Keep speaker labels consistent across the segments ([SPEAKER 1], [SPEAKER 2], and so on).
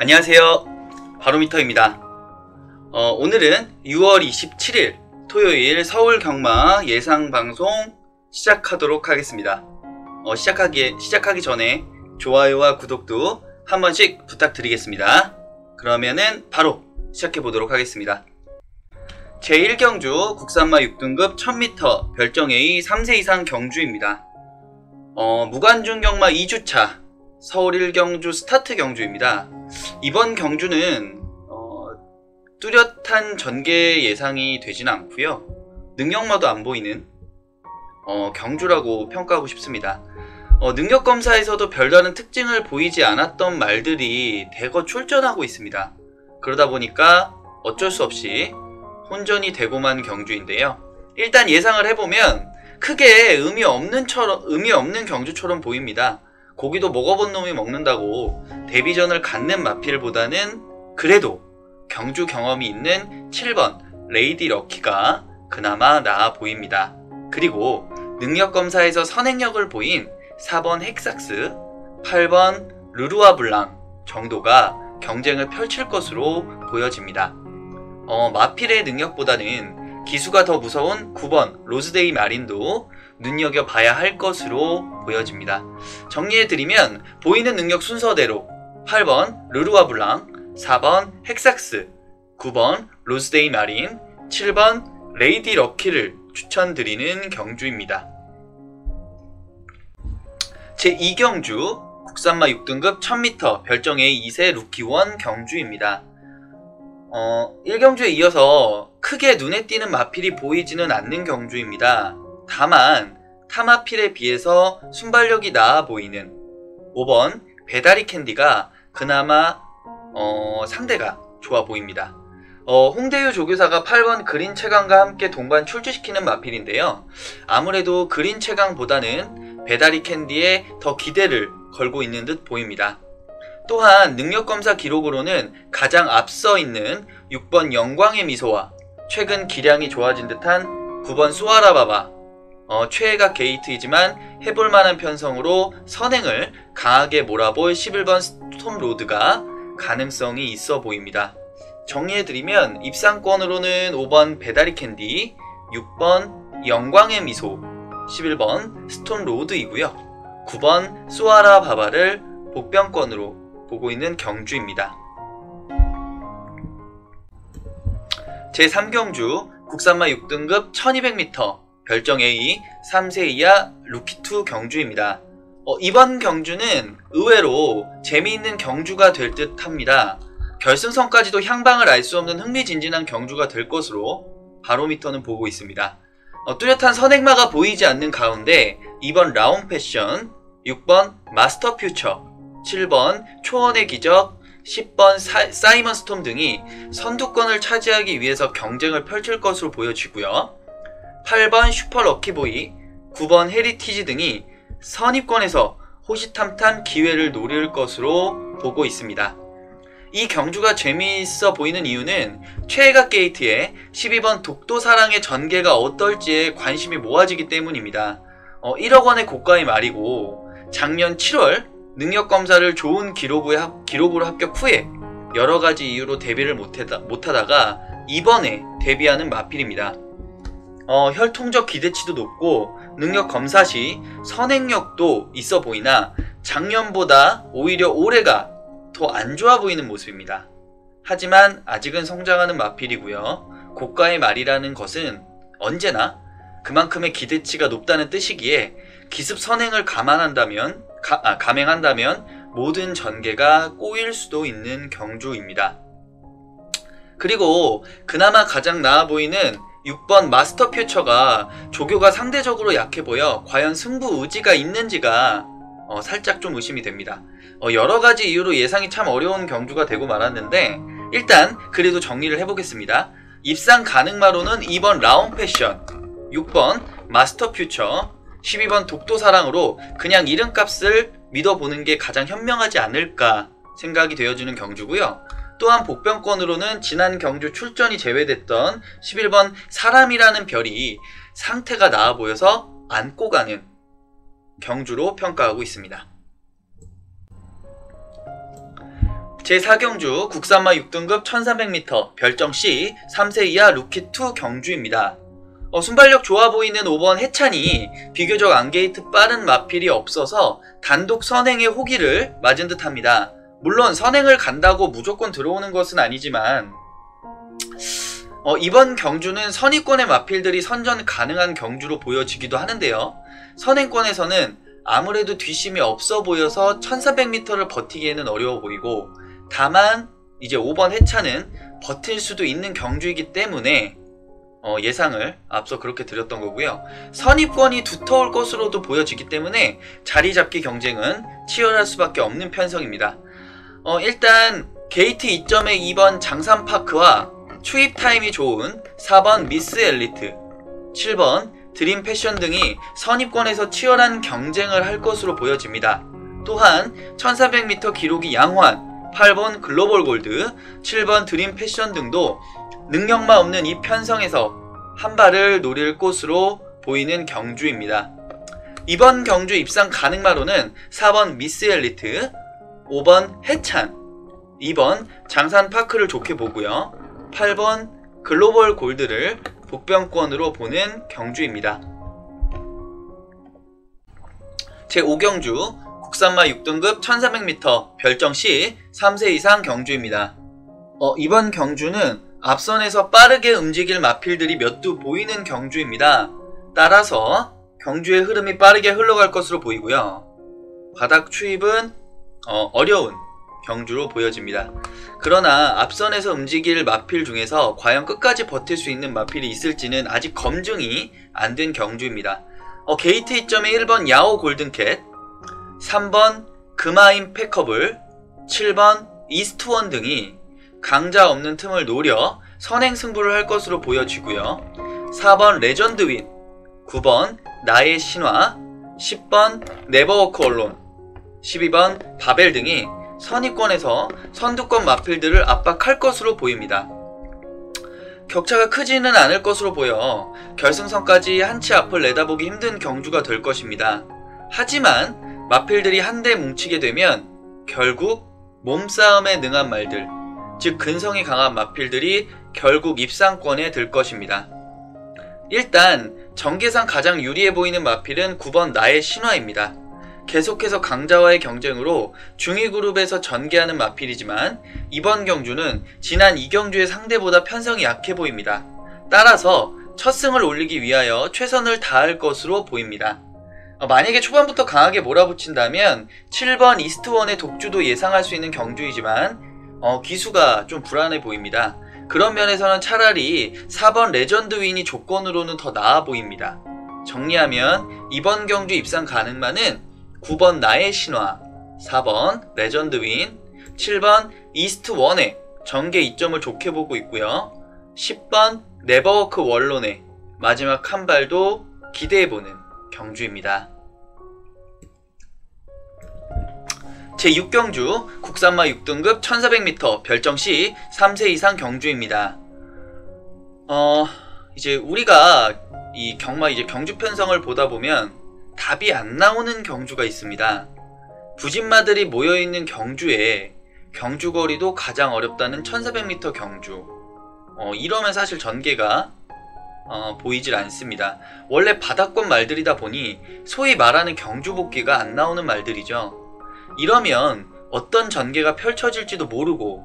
[SPEAKER 1] 안녕하세요, 바로미터입니다. 오늘은 6월 27일 토요일 서울 경마 예상방송 시작하도록 하겠습니다. 시작하기 전에 좋아요와 구독도 한 번씩 부탁드리겠습니다. 그러면은 바로 시작해 보도록 하겠습니다. 제1경주 국산마 6등급 1000m 별정A 3세 이상 경주입니다. 무관중 경마 2주차 서울 1경주 스타트 경주입니다. 이번 경주는 뚜렷한 전개 예상이 되진 않고요, 능력마도 안 보이는 경주라고 평가하고 싶습니다. 능력검사에서도 별다른 특징을 보이지 않았던 말들이 대거 출전하고 있습니다. 그러다 보니까 어쩔 수 없이 혼전이 되고만 경주인데요, 일단 예상을 해보면 크게 의미 없는 경주처럼 보입니다. 고기도 먹어본 놈이 먹는다고 데뷔전을 갖는 마필보다는 그래도 경주 경험이 있는 7번 레이디 럭키가 그나마 나아 보입니다. 그리고 능력검사에서 선행력을 보인 4번 헥삭스, 8번 르루아 블랑 정도가 경쟁을 펼칠 것으로 보여집니다. 마필의 능력보다는 기수가 더 무서운 9번 로즈데이 마린도 눈여겨봐야 할 것으로 보여집니다. 정리해드리면 보이는 능력 순서대로 8번 르루아 블랑, 4번 헥삭스, 9번 로즈데이 마린, 7번 레이디 럭키를 추천드리는 경주입니다. 제2경주 국산마 6등급 1000m 별정A 2세 루키원 경주입니다. 1경주에 이어서 크게 눈에 띄는 마필이 보이지는 않는 경주입니다. 다만 타마필에 비해서 순발력이 나아 보이는 5번 배다리 캔디가 그나마 상대가 좋아 보입니다. 홍대유 조교사가 8번 그린 채강과 함께 동반 출주시키는 마필인데요, 아무래도 그린 채강보다는 배다리 캔디에 더 기대를 걸고 있는 듯 보입니다. 또한 능력검사 기록으로는 가장 앞서 있는 6번 영광의 미소와 최근 기량이 좋아진 듯한 9번 수아라바바, 최애가 게이트이지만 해볼만한 편성으로 선행을 강하게 몰아볼 11번 스톰로드가 가능성이 있어 보입니다. 정리해드리면 입상권으로는 5번 배다리 캔디, 6번 영광의 미소, 11번 스톰로드이고요, 9번 수아라바바를 복병권으로 보고 있는 경주입니다. 제3경주 국산마 6등급 1200m 별정A 3세 이하 루키2 경주입니다. 이번 경주는 의외로 재미있는 경주가 될 듯 합니다. 결승선까지도 향방을 알 수 없는 흥미진진한 경주가 될 것으로 바로미터는 보고 있습니다. 뚜렷한 선행마가 보이지 않는 가운데 2번 라온 패션, 6번 마스터 퓨처, 7번 초원의 기적, 10번 사이먼 스톰 등이 선두권을 차지하기 위해서 경쟁을 펼칠 것으로 보여지고요, 8번 슈퍼 럭키보이, 9번 헤리티지 등이 선입권에서 호시탐탐 기회를 노릴 것으로 보고 있습니다. 이 경주가 재미있어 보이는 이유는 최애가 게이트에 12번 독도사랑의 전개가 어떨지에 관심이 모아지기 때문입니다. 1억 원의 고가의 말이고 작년 7월 능력검사를 좋은 기록으로 합격 후에 여러가지 이유로 데뷔를 못하다가 이번에 데뷔하는 마필입니다. 혈통적 기대치도 높고 능력검사 시 선행력도 있어 보이나 작년보다 오히려 올해가 더 안 좋아 보이는 모습입니다. 하지만 아직은 성장하는 마필이고요, 고가의 말이라는 것은 언제나 그만큼의 기대치가 높다는 뜻이기에 기습 선행을 감행한다면 모든 전개가 꼬일 수도 있는 경주입니다. 그리고 그나마 가장 나아 보이는 6번 마스터 퓨처가 조교가 상대적으로 약해 보여 과연 승부 의지가 있는지가 살짝 좀 의심이 됩니다. 여러가지 이유로 예상이 참 어려운 경주가 되고 말았는데 일단 그래도 정리를 해보겠습니다. 입상 가능마로는 2번 라온 패션, 6번 마스터 퓨처, 12번 독도사랑으로 그냥 이름값을 믿어보는 게 가장 현명하지 않을까 생각이 되어지는 경주고요. 또한 복병권으로는 지난 경주 출전이 제외됐던 11번 사람이라는 별이 상태가 나아 보여서 안고 가는 경주로 평가하고 있습니다. 제4경주 국산마 6등급 1300m 별정 C 3세 이하 루키2 경주입니다. 순발력 좋아 보이는 5번 해찬이 비교적 안게이트 빠른 마필이 없어서 단독 선행의 호기를 맞은 듯 합니다. 물론 선행을 간다고 무조건 들어오는 것은 아니지만 이번 경주는 선의권의 마필들이 선전 가능한 경주로 보여지기도 하는데요. 선행권에서는 아무래도 뒷심이 없어 보여서 1300m를 버티기에는 어려워 보이고, 다만 이제 5번 해차는 버틸 수도 있는 경주이기 때문에 예상을 앞서 그렇게 드렸던 거고요. 선입권이 두터울 것으로도 보여지기 때문에 자리 잡기 경쟁은 치열할 수밖에 없는 편성입니다. 일단 게이트 2점의 2번 장산파크와 추입 타임이 좋은 4번 미스 엘리트, 7번 드림 패션 등이 선입권에서 치열한 경쟁을 할 것으로 보여집니다. 또한 1400m 기록이 양호한 8번 글로벌 골드, 7번 드림 패션 등도 능력만 없는 이 편성에서 한 발을 노릴 것으로 보이는 경주입니다. 이번 경주 입상 가능마로는 4번 미스 엘리트, 5번 해찬, 2번 장산파크를 좋게 보고요. 8번 글로벌 골드를 복병권으로 보는 경주입니다. 제5경주 국산마 6등급 1300m 별정 C 3세 이상 경주입니다. 이번 경주는 앞선에서 빠르게 움직일 마필들이 몇 두 보이는 경주입니다. 따라서 경주의 흐름이 빠르게 흘러갈 것으로 보이고요. 바닥 추입은 어려운 경주로 보여집니다. 그러나 앞선에서 움직일 마필 중에서 과연 끝까지 버틸 수 있는 마필이 있을지는 아직 검증이 안 된 경주입니다. 게이트 2점의 1번 야오 골든캣, 3번 금하임 패커블, 7번 이스트원 등이 강자 없는 틈을 노려 선행 승부를 할 것으로 보여지고요. 4번 레전드윈, 9번 나의 신화, 10번 네버워크 언론, 12번 바벨 등이 선의권에서 선두권 마필들을 압박할 것으로 보입니다. 격차가 크지는 않을 것으로 보여 결승선까지 한치 앞을 내다보기 힘든 경주가 될 것입니다. 하지만 마필들이 한데 뭉치게 되면 결국 몸싸움에 능한 말들, 즉 근성이 강한 마필들이 결국 입상권에 들 것입니다. 일단 전개상 가장 유리해 보이는 마필은 9번 나의 신화입니다. 계속해서 강자와의 경쟁으로 중위 그룹에서 전개하는 마필이지만 이번 경주는 지난 2경주의 상대보다 편성이 약해 보입니다. 따라서 첫 승을 올리기 위하여 최선을 다할 것으로 보입니다. 만약에 초반부터 강하게 몰아붙인다면 7번 이스트원의 독주도 예상할 수 있는 경주이지만 기수가 좀 불안해 보입니다. 그런 면에서는 차라리 4번 레전드윈이 조건으로는 더 나아 보입니다. 정리하면 이번 경주 입상 가능만은 9번 나의 신화, 4번 레전드윈, 7번 이스트원의 전개 2점을 좋게 보고 있고요. 10번 네버워크 원론의 마지막 한 발도 기대해보는 경주입니다. 제6경주 국산마 6등급 1400m 별정 C 3세 이상 경주입니다. 이제 우리가 이 경주 편성을 보다 보면 답이 안 나오는 경주가 있습니다. 부진마들이 모여있는 경주에 경주거리도 가장 어렵다는 1400m 경주. 이러면 사실 전개가 보이질 않습니다. 원래 바닥권 말들이다 보니 소위 말하는 경주 복귀가 안 나오는 말들이죠. 이러면 어떤 전개가 펼쳐질지도 모르고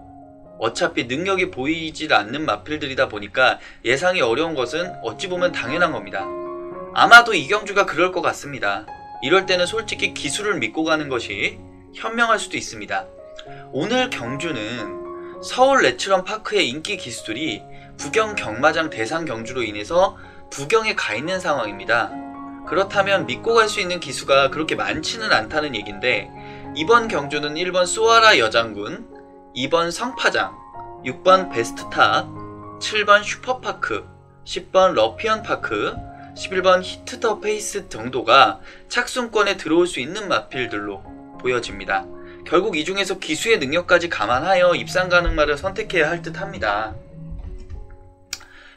[SPEAKER 1] 어차피 능력이 보이질 않는 마필들이다 보니까 예상이 어려운 것은 어찌 보면 당연한 겁니다. 아마도 이 경주가 그럴 것 같습니다. 이럴 때는 솔직히 기술을 믿고 가는 것이 현명할 수도 있습니다. 오늘 경주는 서울 내추럴 파크의 인기 기수들이 부경 경마장 대상 경주로 인해서 부경에 가 있는 상황입니다. 그렇다면 믿고 갈 수 있는 기수가 그렇게 많지는 않다는 얘긴데, 이번 경주는 1번 쏘아라 여장군, 2번 성파장, 6번 베스트탑, 7번 슈퍼파크, 10번 러피언파크, 11번 히트 더 페이스 정도가 착순권에 들어올 수 있는 마필들로 보여집니다. 결국 이 중에서 기수의 능력까지 감안하여 입상 가능마를 선택해야 할 듯 합니다.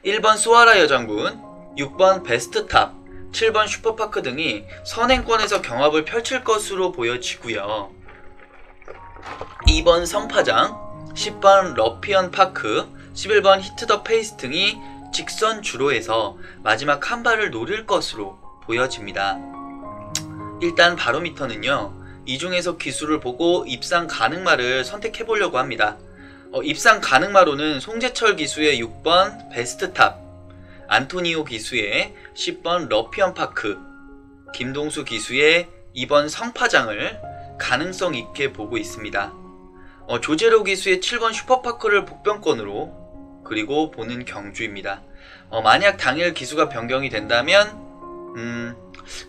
[SPEAKER 1] 1번 쏘아라 여장군, 6번 베스트탑, 7번 슈퍼파크 등이 선행권에서 경합을 펼칠 것으로 보여지고요. 2번 성파장, 10번 러피언 파크, 11번 히트 더 페이스 등이 직선 주로에서 마지막 한 발을 노릴 것으로 보여집니다. 일단 바로미터는요, 이 중에서 기수를 보고 입상 가능마를 선택해 보려고 합니다. 입상 가능마로는 송재철 기수의 6번 베스트탑, 안토니오 기수의 10번 러피언 파크, 김동수 기수의 2번 성파장을 가능성 있게 보고 있습니다. 조재로 기수의 7번 슈퍼파크를 복병권으로 그리고 보는 경주입니다. 만약 당일 기수가 변경이 된다면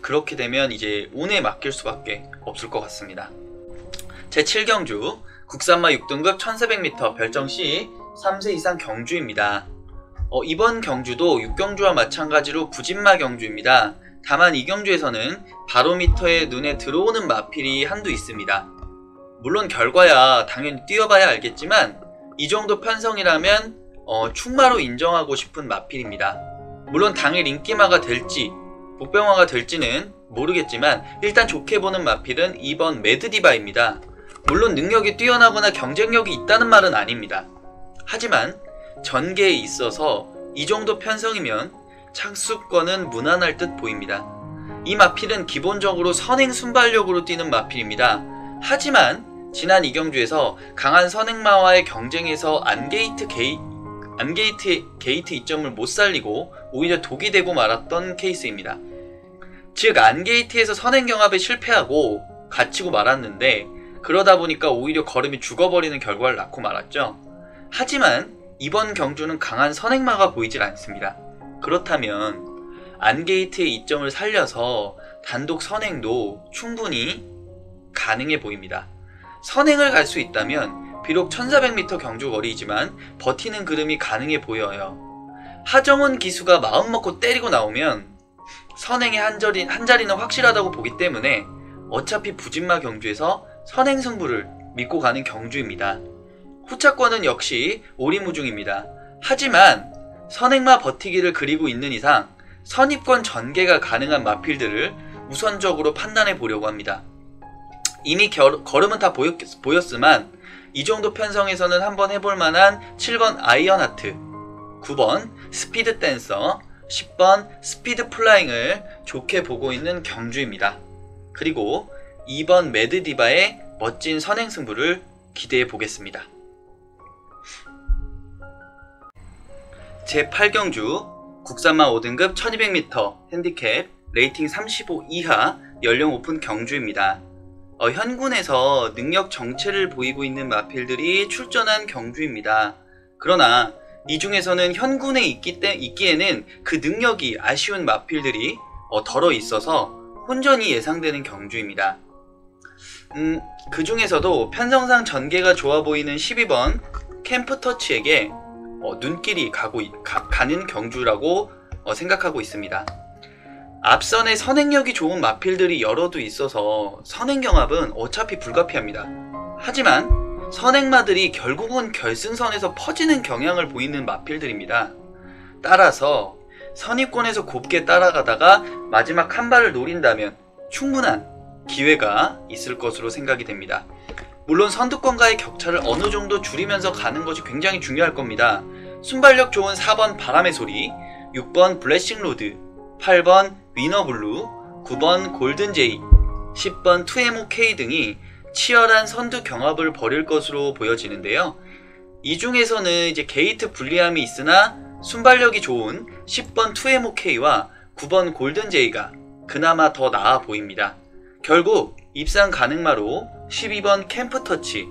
[SPEAKER 1] 그렇게 되면 이제 운에 맡길 수밖에 없을 것 같습니다. 제7경주 국산마 6등급 1400m 별정시 3세 이상 경주입니다. 이번 경주도 6경주와 마찬가지로 부진마 경주입니다. 다만 이 경주에서는 바로미터에 눈에 들어오는 마필이 한두 있습니다. 물론 결과야 당연히 뛰어봐야 알겠지만 이 정도 편성이라면 충마로 인정하고 싶은 마필입니다. 물론 당일 인기마가 될지 복병화가 될지는 모르겠지만 일단 좋게 보는 마필은 2번 매드디바입니다. 물론 능력이 뛰어나거나 경쟁력이 있다는 말은 아닙니다. 하지만 전개에 있어서 이 정도 편성이면 착수권은 무난할 듯 보입니다. 이 마필은 기본적으로 선행 순발력으로 뛰는 마필입니다. 하지만 지난 2경주에서 강한 선행마와의 경쟁에서 안게이트 게이트 이점을 못 살리고 오히려 독이 되고 말았던 케이스입니다. 즉 안게이트에서 선행 경합에 실패하고 갇히고 말았는데 그러다 보니까 오히려 걸음이 죽어버리는 결과를 낳고 말았죠. 하지만 이번 경주는 강한 선행마가 보이질 않습니다. 그렇다면 안게이트의 이점을 살려서 단독 선행도 충분히 가능해 보입니다. 선행을 갈 수 있다면 비록 1400m 경주 거리이지만 버티는 그름이 가능해 보여요. 하정원 기수가 마음먹고 때리고 나오면 선행의 한 자리는 확실하다고 보기 때문에 어차피 부진마 경주에서 선행 승부를 믿고 가는 경주입니다. 후차권은 역시 오리무중입니다. 하지만 선행마 버티기를 그리고 있는 이상 선입권 전개가 가능한 마필들을 우선적으로 판단해 보려고 합니다. 이미 걸음은 다 보였지만 이 정도 편성에서는 한번 해볼 만한 7번 아이언하트, 9번 스피드 댄서, 10번 스피드 플라잉을 좋게 보고 있는 경주입니다. 그리고 2번 매드디바의 멋진 선행 승부를 기대해 보겠습니다. 제8경주 국산마 5등급 1200m 핸디캡 레이팅 35 이하 연령 오픈 경주입니다. 현군에서 능력 정체를 보이고 있는 마필들이 출전한 경주입니다. 그러나 이 중에서는 현군에 있기에는 그 능력이 아쉬운 마필들이 덜어 있어서 혼전이 예상되는 경주입니다. 그 중에서도 편성상 전개가 좋아 보이는 12번 캠프터치에게 눈길이 가는 경주라고 생각하고 있습니다. 앞선에 선행력이 좋은 마필들이 여러도 있어서 선행경합은 어차피 불가피합니다. 하지만 선행마들이 결국은 결승선에서 퍼지는 경향을 보이는 마필들입니다. 따라서 선입권에서 곱게 따라가다가 마지막 한 발을 노린다면 충분한 기회가 있을 것으로 생각이 됩니다. 물론 선두권과의 격차를 어느 정도 줄이면서 가는 것이 굉장히 중요할 겁니다. 순발력 좋은 4번 바람의 소리, 6번 블래싱 로드, 8번 위너블루, 9번 골든제이, 10번 2MOK 등이 치열한 선두 경합을 벌일 것으로 보여지는데요. 이 중에서는 이제 게이트 불리함이 있으나 순발력이 좋은 10번 2MOK와 9번 골든제이가 그나마 더 나아 보입니다. 결국 입상 가능마로 12번 캠프터치,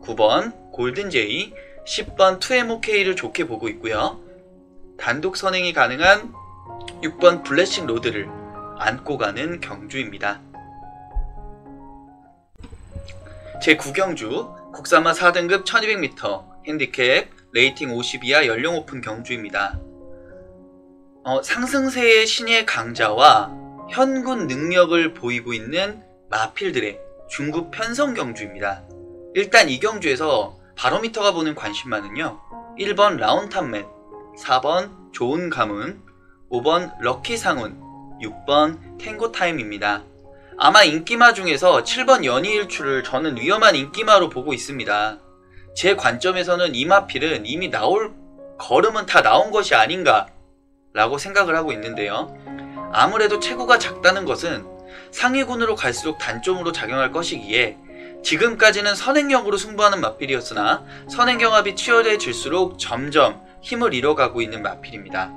[SPEAKER 1] 9번 골든제이, 10번 2MOK를 좋게 보고 있고요. 단독 선행이 가능한 6번 블래싱 로드를 안고 가는 경주입니다. 제9경주 국산마 4등급 1200m 핸디캡 레이팅 50 이하 연령 오픈 경주입니다. 상승세의 신의 강자와 현군 능력을 보이고 있는 마필들의 중급 편성 경주입니다. 일단 이 경주에서 바로미터가 보는 관심만은요, 1번 라운탑맨, 4번 좋은 가문, 5번 럭키 상훈, 6번 탱고 타임입니다. 아마 인기마 중에서 7번 연이일출을 저는 위험한 인기마로 보고 있습니다. 제 관점에서는 이 마필은 이미 나올 걸음은 다 나온 것이 아닌가 라고 생각을 하고 있는데요. 아무래도 체구가 작다는 것은 상위군으로 갈수록 단점으로 작용할 것이기에 지금까지는 선행력으로 승부하는 마필이었으나 선행경합이 치열해질수록 점점 힘을 잃어가고 있는 마필입니다.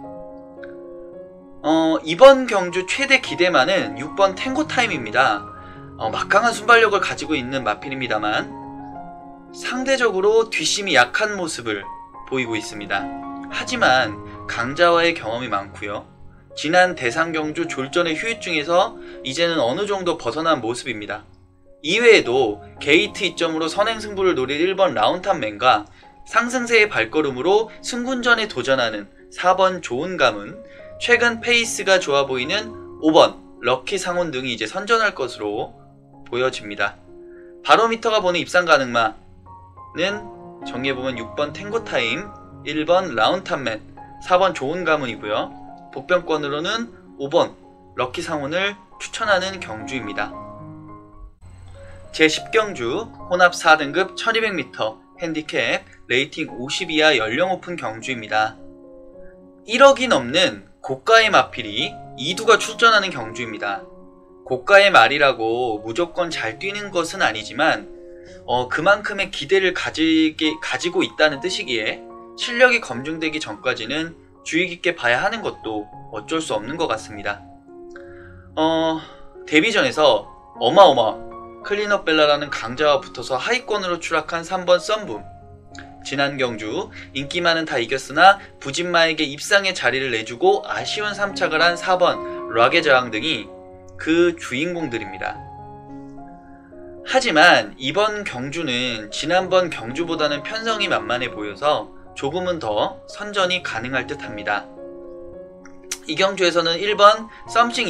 [SPEAKER 1] 이번 경주 최대 기대만은 6번 탱고타임입니다. 막강한 순발력을 가지고 있는 마필입니다만 상대적으로 뒷심이 약한 모습을 보이고 있습니다. 하지만 강자와의 경험이 많고요. 지난 대상경주 졸전의 후유증에서 이제는 어느 정도 벗어난 모습입니다. 이외에도 게이트 이점으로 선행승부를 노릴 1번 라운탑맨과 상승세의 발걸음으로 승군전에 도전하는 4번 좋은감은 최근 페이스가 좋아 보이는 5번 럭키 상온 등이 이제 선전할 것으로 보여집니다. 바로미터가 보는 입상 가능마는 정리해보면 6번 탱고타임, 1번 라운탑맨, 4번 좋은 가문이고요. 복병권으로는 5번 럭키 상온을 추천하는 경주입니다. 제10경주 혼합 4등급 1200m 핸디캡 레이팅 50 이하 연령 오픈 경주입니다. 1억이 넘는 고가의 마필이 2두가 출전하는 경주입니다. 고가의 말이라고 무조건 잘 뛰는 것은 아니지만 그만큼의 기대를 가지고 있다는 뜻이기에 실력이 검증되기 전까지는 주의 깊게 봐야 하는 것도 어쩔 수 없는 것 같습니다. 데뷔전에서 클린업 벨라라는 강자와 붙어서 하위권으로 추락한 3번 썸붐, 지난 경주 인기만은 다 이겼으나 부진마에게 입상의 자리를 내주고 아쉬운 3착을 한 4번 락의 저항 등이 그 주인공들입니다. 하지만 이번 경주는 지난번 경주보다는 편성이 만만해 보여서 조금은 더 선전이 가능할 듯 합니다. 이 경주에서는 1번 썸씽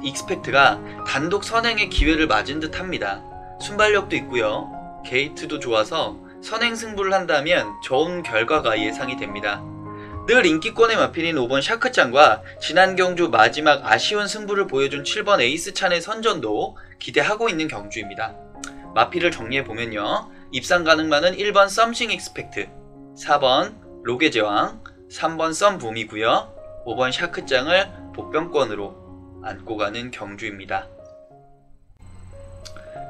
[SPEAKER 1] 익스펙트가 단독 선행의 기회를 맞은 듯 합니다. 순발력도 있고요. 게이트도 좋아서 선행 승부를 한다면 좋은 결과가 예상이 됩니다. 늘 인기권의 마필인 5번 샤크짱과 지난 경주 마지막 아쉬운 승부를 보여준 7번 에이스찬의 선전도 기대하고 있는 경주입니다. 마필을 정리해보면요. 입상 가능마는 1번 썸씽 익스펙트, 4번 록의 제왕, 3번 썸붐이고요. 5번 샤크짱을 복병권으로 안고 가는 경주입니다.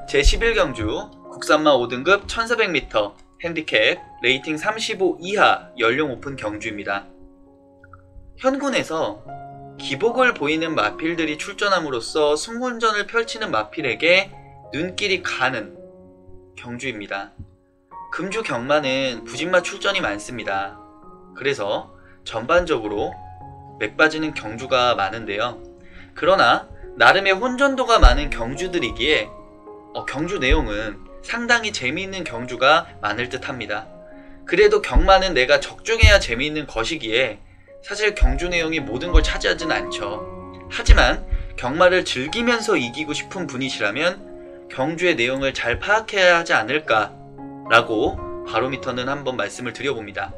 [SPEAKER 1] 제11경주 국산마 5등급 1400m 핸디캡 레이팅 35 이하 연령 오픈 경주입니다. 현군에서 기복을 보이는 마필들이 출전함으로써 승군전을 펼치는 마필에게 눈길이 가는 경주입니다. 금주 경마는 부진마 출전이 많습니다. 그래서 전반적으로 맥빠지는 경주가 많은데요. 그러나 나름의 혼전도가 많은 경주들이기에 경주 내용은 상당히 재미있는 경주가 많을 듯 합니다. 그래도 경마는 내가 적중해야 재미있는 것이기에 사실 경주 내용이 모든 걸 차지하진 않죠. 하지만 경마를 즐기면서 이기고 싶은 분이시라면 경주의 내용을 잘 파악해야 하지 않을까 라고 바로미터는 한번 말씀을 드려봅니다.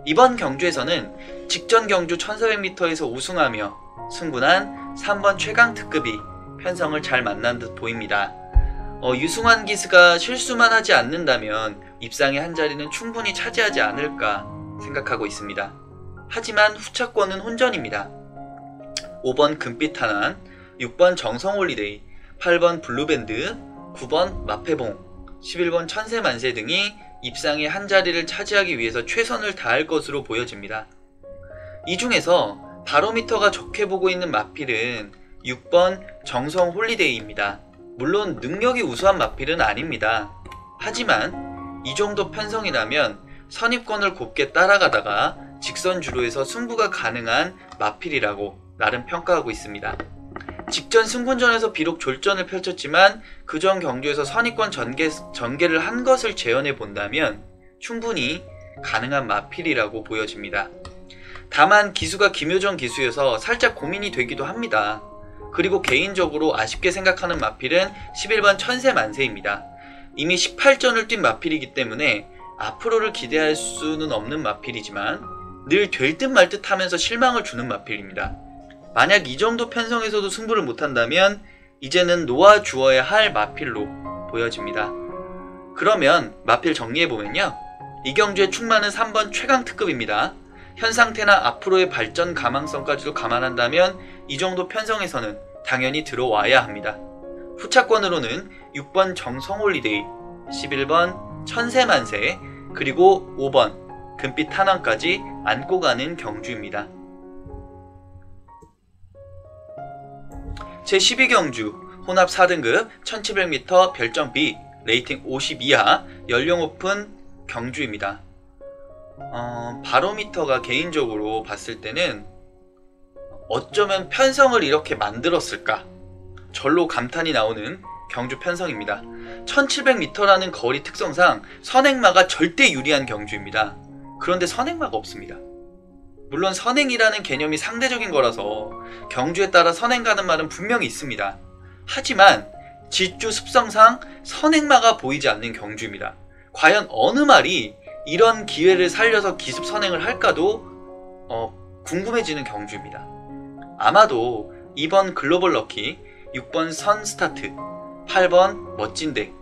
[SPEAKER 1] 이번 경주에서는 직전 경주 1400m에서 우승하며 승분한 3번 최강특급이 편성을 잘 만난 듯 보입니다. 유승환 기수가 실수만 하지 않는다면 입상의 한 자리는 충분히 차지하지 않을까 생각하고 있습니다. 하지만 후차권은 혼전입니다. 5번 금빛탄환, 6번 정성홀리데이, 8번 블루밴드, 9번 마페봉, 11번 천세만세 등이 입상의 한 자리를 차지하기 위해서 최선을 다할 것으로 보여집니다. 이 중에서 바로미터가 좋게 보고 있는 마필은 6번 정성홀리데이입니다. 물론 능력이 우수한 마필은 아닙니다. 하지만 이 정도 편성이라면 선입권을 곱게 따라가다가 직선주로에서 승부가 가능한 마필이라고 나름 평가하고 있습니다. 직전 승군전에서 비록 졸전을 펼쳤지만 그전 경주에서 선입권 전개를 한 것을 재현해 본다면 충분히 가능한 마필이라고 보여집니다. 다만 기수가 김효정 기수여서 살짝 고민이 되기도 합니다. 그리고 개인적으로 아쉽게 생각하는 마필은 11번 천세만세입니다. 이미 18전을 뛴 마필이기 때문에 앞으로를 기대할 수는 없는 마필이지만 늘 될 듯 말 듯 하면서 실망을 주는 마필입니다. 만약 이 정도 편성에서도 승부를 못한다면 이제는 놓아주어야 할 마필로 보여집니다. 그러면 마필 정리해보면요. 이 경주의 충마는 3번 최강특급입니다. 현 상태나 앞으로의 발전 가망성까지도 감안한다면 이 정도 편성에서는 당연히 들어와야 합니다. 후차권으로는 6번 정성홀리데이, 11번 천세만세, 그리고 5번 금빛 탄환까지 안고 가는 경주입니다. 제12경주 혼합 4등급 1700m 별점 B, 레이팅 50 이하 연령 오픈 경주입니다. 바로미터가 개인적으로 봤을 때는 어쩌면 편성을 이렇게 만들었을까? 절로 감탄이 나오는 경주 편성입니다. 1700m라는 거리 특성상 선행마가 절대 유리한 경주입니다. 그런데 선행마가 없습니다. 물론 선행이라는 개념이 상대적인 거라서 경주에 따라 선행 가는 말은 분명히 있습니다. 하지만 질주 습성상 선행마가 보이지 않는 경주입니다. 과연 어느 말이 이런 기회를 살려서 기습 선행을 할까도 궁금해지는 경주입니다. 아마도 2번 글로벌 럭키, 6번 선 스타트, 8번 멋진데,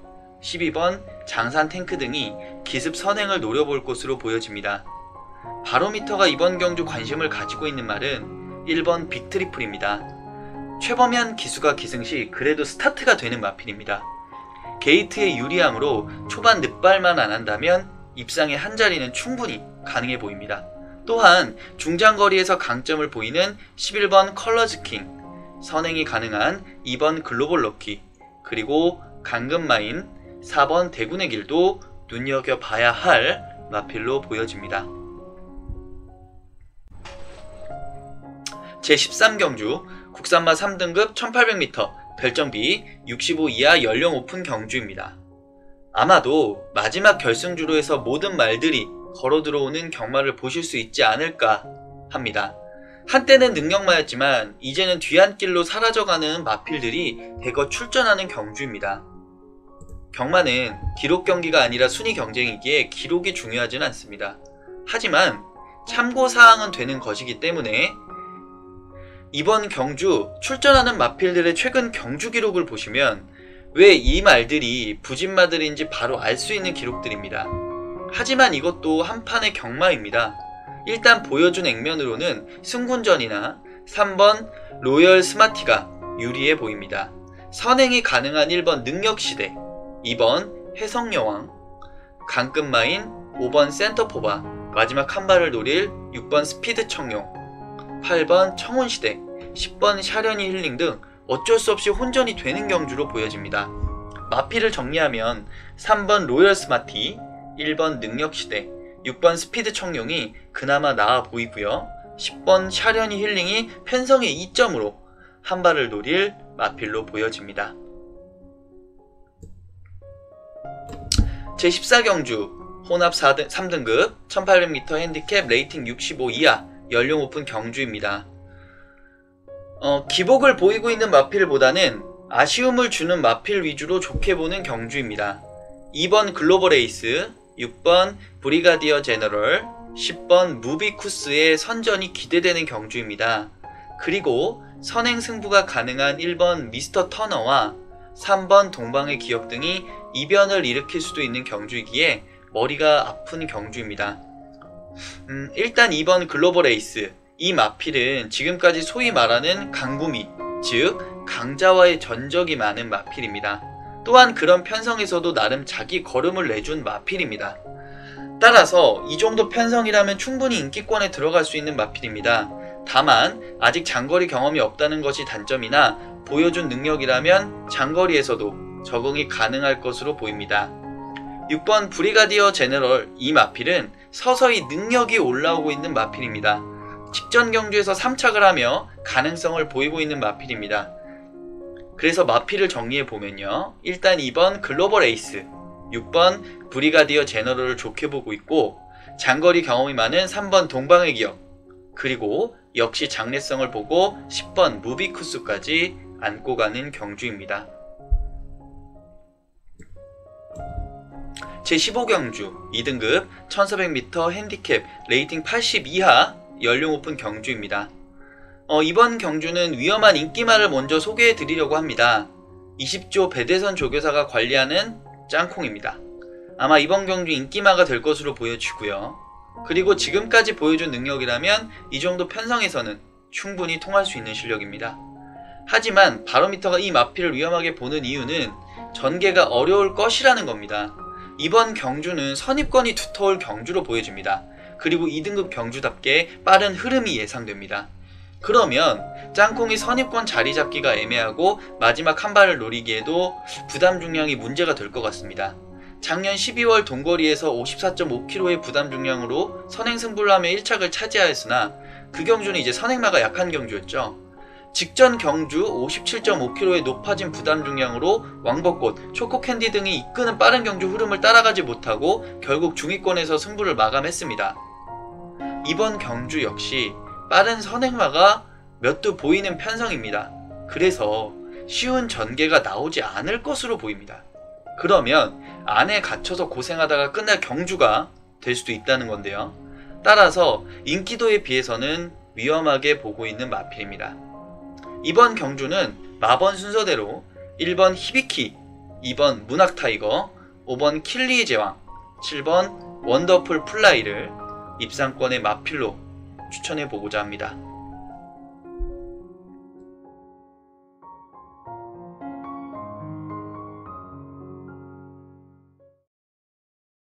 [SPEAKER 1] 12번 장산 탱크 등이 기습 선행을 노려볼 것으로 보여집니다. 바로미터가 이번 경주 관심을 가지고 있는 말은 1번 빅트리플입니다. 최범현 기수가 기승시 그래도 스타트가 되는 마필입니다. 게이트의 유리함으로 초반 늑발만 안 한다면 입상의 한 자리는 충분히 가능해 보입니다. 또한 중장거리에서 강점을 보이는 11번 컬러즈킹, 선행이 가능한 2번 글로벌 럭키, 그리고 강금마인 4번 대군의 길도 눈여겨봐야 할 마필로 보여집니다. 제13경주 국산마 3등급 1800m 별점 B 65 이하 연령 오픈 경주입니다. 아마도 마지막 결승주로에서 모든 말들이 걸어 들어오는 경마를 보실 수 있지 않을까 합니다. 한때는 능력마였지만 이제는 뒤안길로 사라져가는 마필들이 대거 출전하는 경주입니다. 경마는 기록 경기가 아니라 순위 경쟁이기에 기록이 중요하진 않습니다. 하지만 참고사항은 되는 것이기 때문에 이번 경주 출전하는 마필들의 최근 경주 기록을 보시면 왜 이 말들이 부진마들인지 바로 알 수 있는 기록들입니다. 하지만 이것도 한판의 경마입니다. 일단 보여준 액면으로는 승군전이나 3번 로열 스마티가 유리해 보입니다. 선행이 가능한 1번 능력시대, 2번 해성여왕, 강끝마인 5번 센터포바, 마지막 한 발을 노릴 6번 스피드 청룡, 8번 청운시대, 10번 샤련이 힐링 등 어쩔 수 없이 혼전이 되는 경주로 보여집니다. 마필을 정리하면 3번 로열 스마티, 1번 능력시대, 6번 스피드 청룡이 그나마 나아 보이고요. 10번 샤련이 힐링이 편성의 이점으로 한 발을 노릴 마필로 보여집니다. 제14경주 혼합 3등급 1800m 핸디캡 레이팅 65 이하 연령 오픈 경주입니다. 기복을 보이고 있는 마필보다는 아쉬움을 주는 마필 위주로 좋게 보는 경주입니다. 2번 글로벌 에이스, 6번 브리가디어 제너럴, 10번 무비쿠스의 선전이 기대되는 경주입니다. 그리고 선행 승부가 가능한 1번 미스터 터너와 3번 동방의 기억 등이 이변을 일으킬 수도 있는 경주이기에 머리가 아픈 경주입니다. 일단 2번 글로벌 에이스, 이 마필은 지금까지 소위 말하는 강구미, 즉 강자와의 전적이 많은 마필입니다. 또한 그런 편성에서도 나름 자기 걸음을 내준 마필입니다. 따라서 이 정도 편성이라면 충분히 인기권에 들어갈 수 있는 마필입니다. 다만 아직 장거리 경험이 없다는 것이 단점이나 보여준 능력이라면 장거리에서도 적응이 가능할 것으로 보입니다. 6번 브리가디어 제너럴, 이 마필은 서서히 능력이 올라오고 있는 마필입니다. 직전 경주에서 3착을 하며 가능성을 보이고 있는 마필입니다. 그래서 마필을 정리해보면요, 일단 2번 글로벌 에이스, 6번 브리가디어 제너럴을 좋게 보고 있고, 장거리 경험이 많은 3번 동방의 기억, 그리고 역시 장래성을 보고 10번 무비쿠스까지 안고 가는 경주입니다. 제15경주 2등급 1400m 핸디캡 레이팅 80 이하 연령 오픈 경주입니다. 이번 경주는 위험한 인기마를 먼저 소개해 드리려고 합니다. 20조 배대선 조교사가 관리하는 짱콩입니다. 아마 이번 경주 인기마가 될 것으로 보여지고요. 그리고 지금까지 보여준 능력이라면 이 정도 편성에서는 충분히 통할 수 있는 실력입니다. 하지만 바로미터가 이 마필을 위험하게 보는 이유는 전개가 어려울 것이라는 겁니다. 이번 경주는 선입권이 두터울 경주로 보여집니다. 그리고 2등급 경주답게 빠른 흐름이 예상됩니다. 그러면 짱콩이 선입권 자리 잡기가 애매하고 마지막 한 발을 노리기에도 부담 중량이 문제가 될 것 같습니다. 작년 12월 동거리에서 54.5kg의 부담 중량으로 선행 승부를 하며 1착을 차지하였으나 그 경주는 이제 선행마가 약한 경주였죠. 직전 경주 57.5kg의 높아진 부담 중량으로 왕벚꽃, 초코캔디 등이 이끄는 빠른 경주 흐름을 따라가지 못하고 결국 중위권에서 승부를 마감했습니다. 이번 경주 역시 빠른 선행마가 몇 두 보이는 편성입니다. 그래서 쉬운 전개가 나오지 않을 것으로 보입니다. 그러면 안에 갇혀서 고생하다가 끝날 경주가 될 수도 있다는 건데요. 따라서 인기도에 비해서는 위험하게 보고 있는 마필입니다. 이번 경주는 마번 순서대로 1번 히비키, 2번 문학타이거, 5번 킬리의 제왕, 7번 원더풀 플라이를 입상권의 마필로 추천해보고자 합니다.